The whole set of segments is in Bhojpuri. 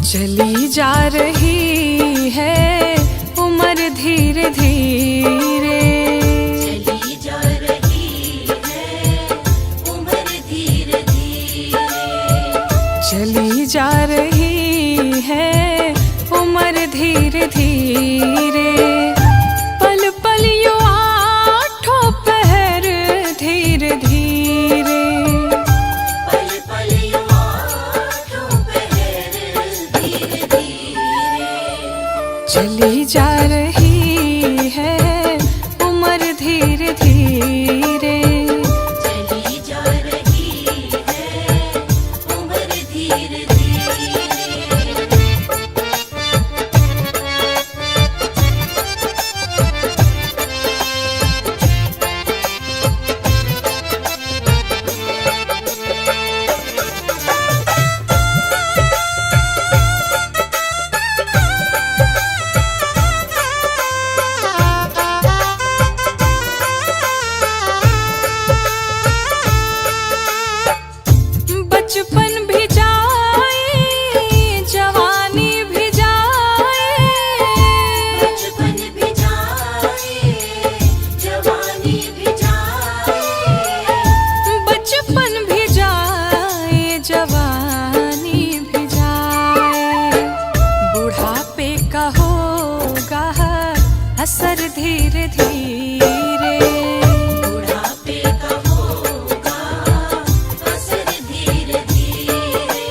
चली जा रही है उम्र धीरे धीरे, चली जा रही है उम्र धीरे धीरे, चली जा रही है उम्र धीरे धीरे। पल पल यूं आठों पहर धीरे धीरे, पल पल यूं आठों पहर धीरे धीरे, चली जा रही है उम्र धीरे धीरे। चली जा रही है उम्र धीरे धीरे। बचपन भी जाए जवानी भी जाए, बचपन भी जाए जवानी भी जाए, बचपन भी जाए जवानी भी जाए। बुढ़ापे का होगा असर धीरे धीरे, बुढ़ापे का होगा असर धीरे धीरे।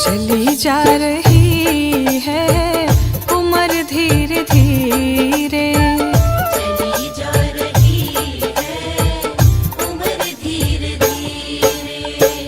चली जा रही है उम्र धीरे धीरे। चली जा रही है उम्र धीरे धीरे।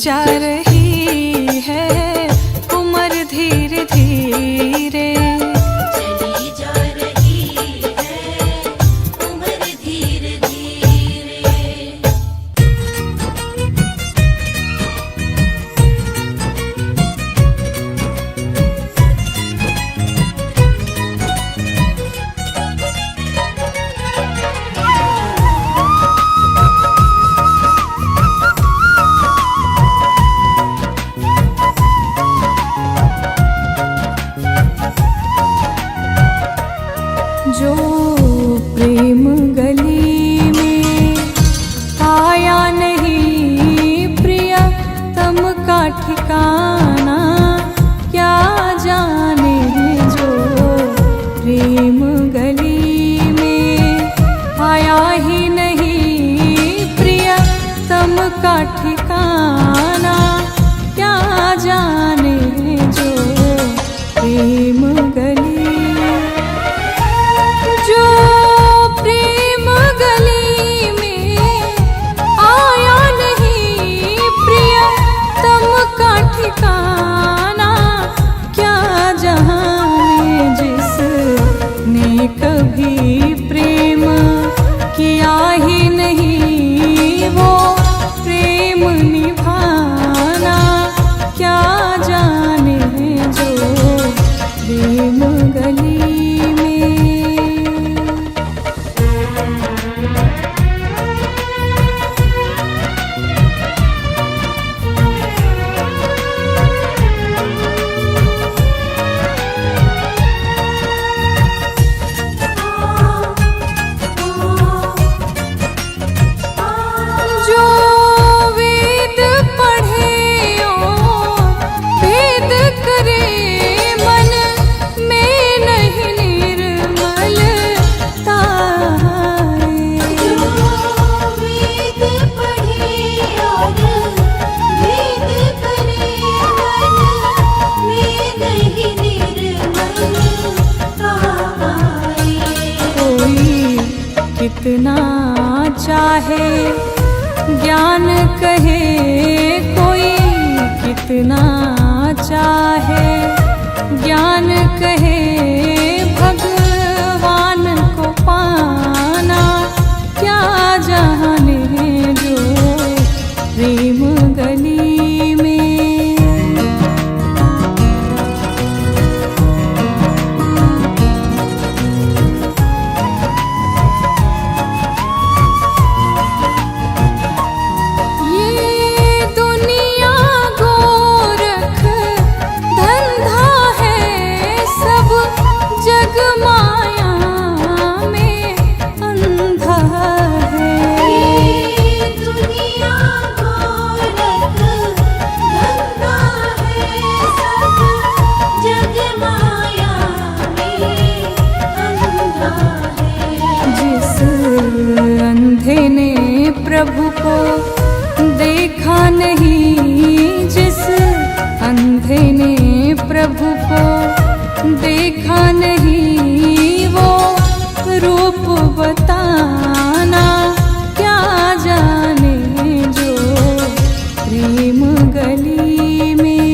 जा रही है उम्र धीरे धीरे। चली जा रही है उम्र धीरे धीरे। जो प्रेम गली में आया नहीं प्रिय तम का ठिकाना, क्या जाने जो प्रेम गली में आया ही नहीं प्रिय तम का ठिकाना, क्या जाने जो प्रेम गली। जो प्रेम गली में आया नहीं प्रिय तम का ठिकाना, क्या जाने जिसने कभी प्रेम किया ही नहीं वो प्रेम निभाना, क्या जाने जो प्रेम गली में। जो वेद पढ़े और वेद करे मन में नहीं निर्मलता है। जो वेद पढ़े और वेद करे मन में नहीं निर्मलता आए। कोई कितना चाहे ज्ञान कहे, कोई कितना चाहे ज्ञान कहे, भगवान को पाना, क्या जाने जो प्रेम गली में। ये दुनिया गोरख धंधा है, सब जग माया में अंधा है। ये दुनिया गोरख धंधा है, सब जग माया में अंधा है। जिस अंधे ने प्रभु को देखा नहीं, जिस अंधे ने प्रभु को देखा नहीं, वो रूप बताना, क्या जाने जो प्रेम गली में।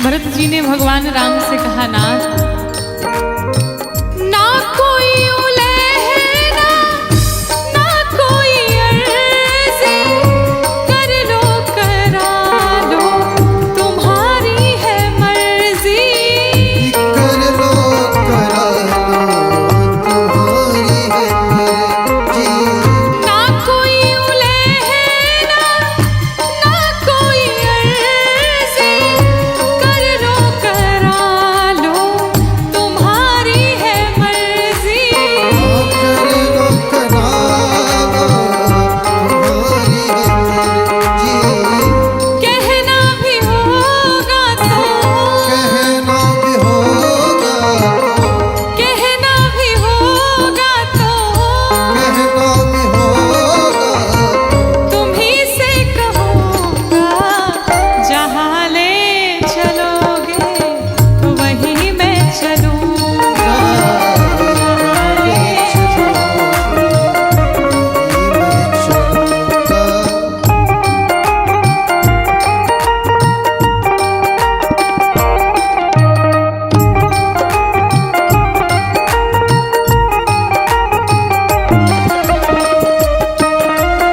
भरत जी ने भगवान राम से कहा, ना कोई उलहना ना कोई अर्ज़ी, कर लो करा लो तुम्हारी है मर्जी। कर लो करा लो तुम्हारी है मर्जी। ना कोई उलहना ना कोई अर्ज़ी, कर लो करा लो तुम्हारी है मर्जी। कर लो करा लो तुम्हारी है मर्जी। कहना भी होगा तो कहना भी होगा कहना भी होगा तो कहना भी होगा तुम्ही से कहूँगा, जहाँ ले चलोगे वहीं मैं चलूँगा।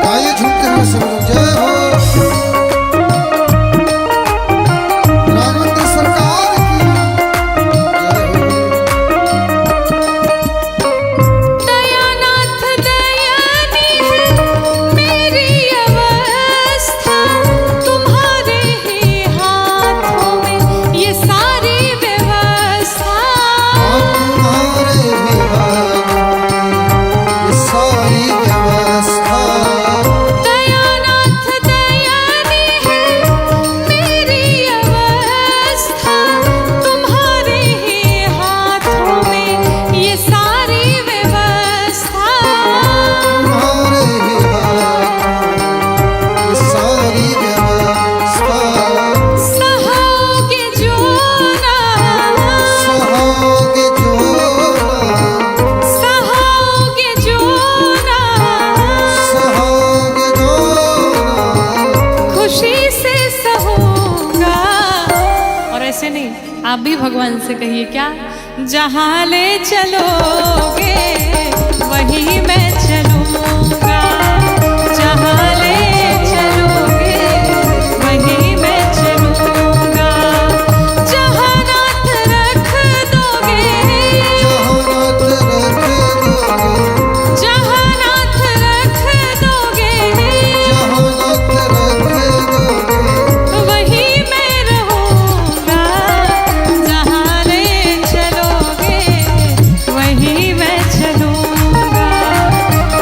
आइए झूमते हुए सब लोग जय हो रामचंद्र सरकार की दयानाथ दयानी है मेरी अवस्था, तुम्हारे ही हाथों में ये सारी व्यवस्था। तुम्हारे ही हाथ ये सारी व्यवस्था। दयानाथ दयानी है मेरी अवस्था, तुम्हारे ही हाथों में ये सारी व्यवस्था। तुम्हारे ही हाथ ये सारी व्यवस्था। सहाओगे जो ना सहाओगे जो सहाओगे जो ना सहाओगे जो खुशी से सहूँगा। और ऐसे नहीं, आप भी भगवान से कहिए क्या, जहाँ ले चलोगे वहीं मैं चलूँगा। जहाँ ले चलोगे वहीं मैं चलूँगा। जहाँ नाथ रख दोगे जहानात रख दोगे जहाँ नाथ रख दोगे जहानात रख दोगे वहीं मैं रहूँगा। जहाँ ले चलोगे वहीं मैं चलूँगा।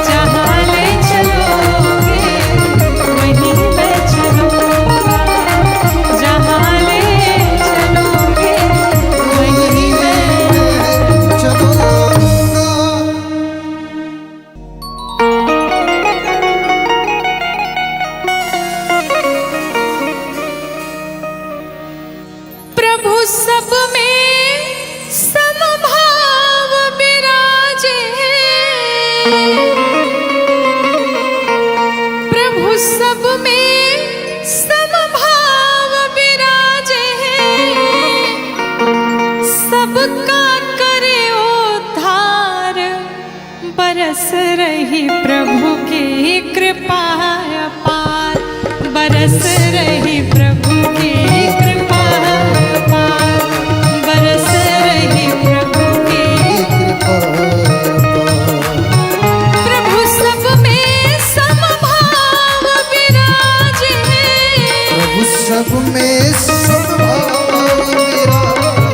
जहाँ ले चलोगे वहीं मैं चलूँगा। जहाँ ले चलोगे वहीं मैं चलूँगा। प्रभु सब में समभाव विराजे। प्रभु सब में समभाव विराजे। सबका करे उद्धार, बरस रही प्रभु की कृपा अपार। बरस रही प्रभु की कृपा अपार। बरस रही प्रभु की। प्रभु सब में समभाव विराजे। प्रभु सब में समभाव विराजे।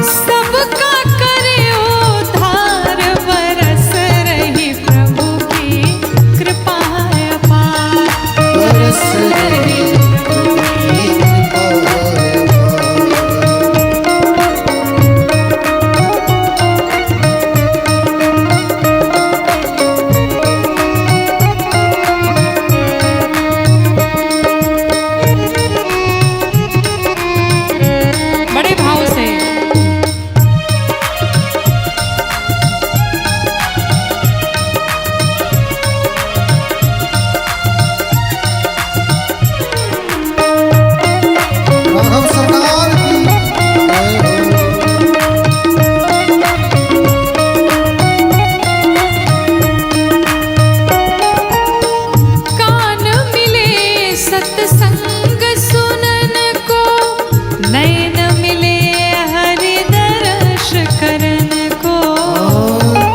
सबका करे उद्धार, बरस रही प्रभु की कृपा अपार। बरस रही प्रभु की नैन मिले हरि दर्श करन को।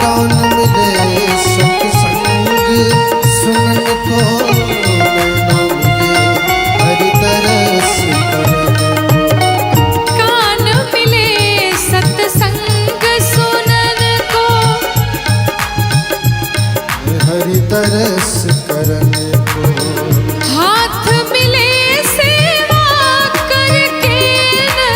कान मिले सत्संग सुनन को, नैना मिले हरि तरस करन को। कान मिले सत्संग सुनन को। हरि तरस करन को। हाथ मिले सेवा करके न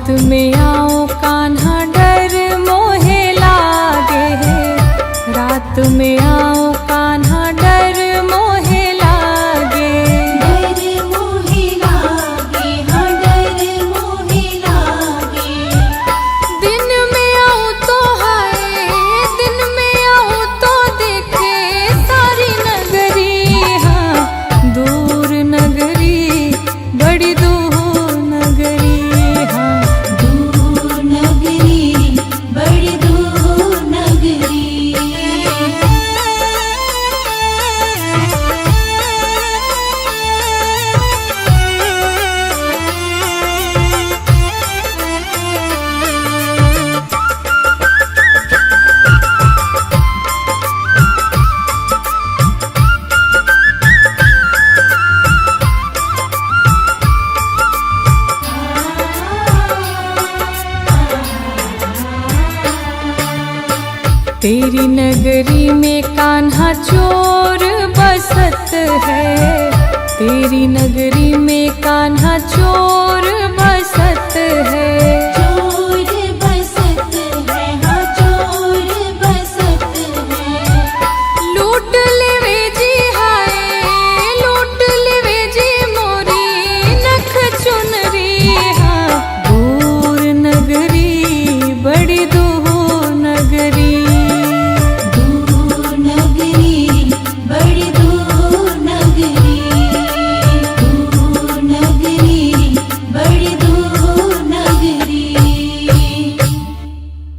रात में आओ कान्हा डर मोहे लागे है, रात में आओ कान्हा डर मोहे लागे। डर मोहे लागे, हाँ डर मोहे लागे। दिन में आऊं तो हाय, दिन में आऊं तो देखे सारी नगरी, हाँ दूर नगरी, बड़ी दूर नगरी, हाँ दूर नगरी, बड़ी दूर नगरी। तेरी नगरी में कान्हा चोर बसत है, तेरी नगरी